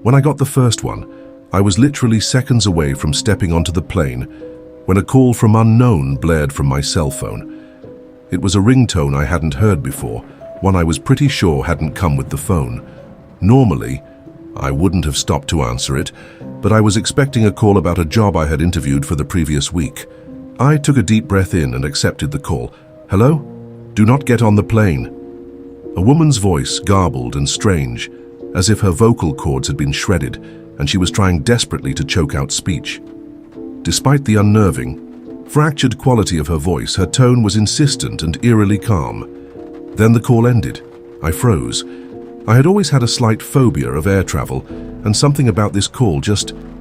When I got the first one, I was literally seconds away from stepping onto the plane when a call from unknown blared from my cell phone. It was a ringtone I hadn't heard before, one I was pretty sure hadn't come with the phone. Normally, I wouldn't have stopped to answer it, but I was expecting a call about a job I had interviewed for the previous week. I took a deep breath in and accepted the call. "Hello? Do not get on the plane." A woman's voice, garbled and strange, as if her vocal cords had been shredded, and she was trying desperately to choke out speech. Despite the unnerving, fractured quality of her voice, her tone was insistent and eerily calm. Then the call ended. I froze. I had always had a slight phobia of air travel, and something about this call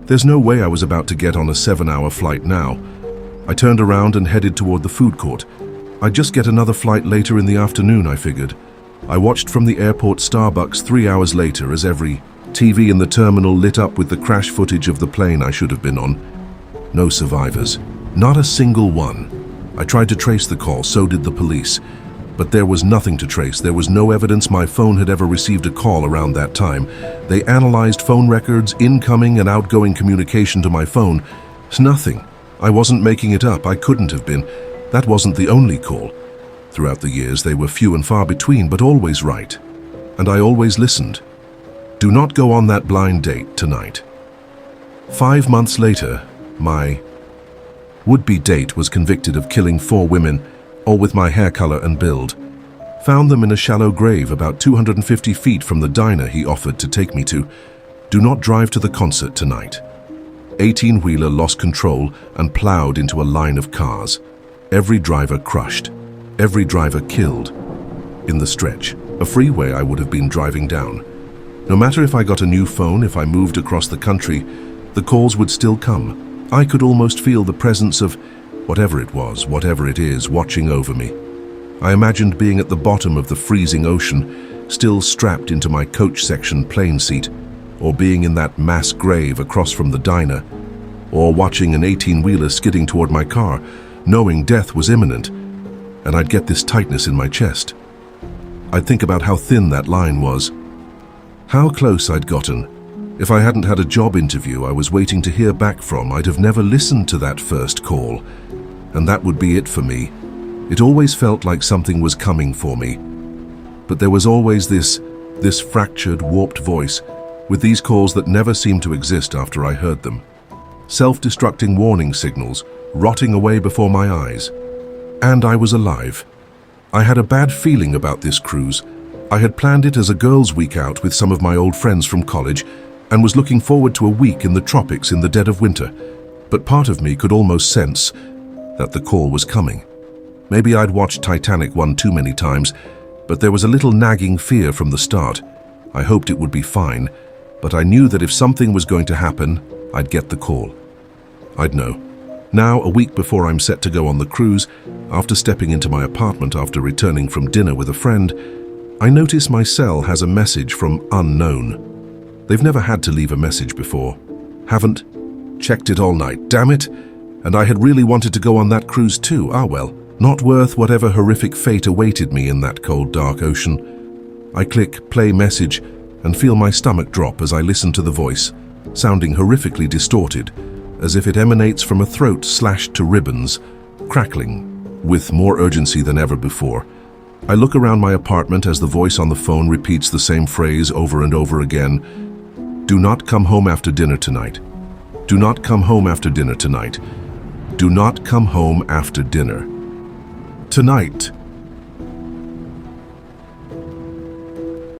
there's no way I was about to get on a 7-hour flight now. I turned around and headed toward the food court. I'd just get another flight later in the afternoon, I figured. I watched from the airport Starbucks 3 hours later as every TV in the terminal lit up with the crash footage of the plane I should have been on. No survivors. Not a single one. I tried to trace the call, so did the police. But there was nothing to trace. There was no evidence my phone had ever received a call around that time. They analyzed phone records, incoming and outgoing communication to my phone. Nothing. I wasn't making it up. I couldn't have been. That wasn't the only call. Throughout the years, they were few and far between, but always right. And I always listened. Do not go on that blind date tonight. 5 months later, my would-be date was convicted of killing 4 women, all with my hair color and build. Found them in a shallow grave about 250 feet from the diner he offered to take me to. Do not drive to the concert tonight. 18-wheeler lost control and plowed into a line of cars. Every driver crushed. Every driver killed. In the stretch, a freeway I would have been driving down. No matter if I got a new phone, if I moved across the country, the calls would still come. I could almost feel the presence of whatever it was, whatever it is, watching over me. I imagined being at the bottom of the freezing ocean, still strapped into my coach section plane seat, or being in that mass grave across from the diner, or watching an 18-wheeler skidding toward my car, knowing death was imminent, and I'd get this tightness in my chest. I'd think about how thin that line was, how close I'd gotten. If I hadn't had a job interview I was waiting to hear back from, I'd have never listened to that first call. And that would be it for me. It always felt like something was coming for me. But there was always this fractured, warped voice, with these calls that never seemed to exist after I heard them. Self-destructing warning signals, rotting away before my eyes. And I was alive. I had a bad feeling about this cruise. I had planned it as a girls' week out with some of my old friends from college, and was looking forward to a week in the tropics in the dead of winter. But part of me could almost sense that the call was coming. Maybe I'd watched Titanic one too many times, but there was a little nagging fear from the start. I hoped it would be fine, but I knew that if something was going to happen, I'd get the call. I'd know. Now, a week before I'm set to go on the cruise, after stepping into my apartment after returning from dinner with a friend, I notice my cell has a message from unknown. They've never had to leave a message before. Haven't checked it all night, damn it. And I had really wanted to go on that cruise too. Ah well, not worth whatever horrific fate awaited me in that cold, dark ocean. I click play message and feel my stomach drop as I listen to the voice, sounding horrifically distorted, as if it emanates from a throat slashed to ribbons, crackling, with more urgency than ever before. I look around my apartment as the voice on the phone repeats the same phrase over and over again. Do not come home after dinner tonight. Do not come home after dinner tonight. Do not come home after dinner. Tonight,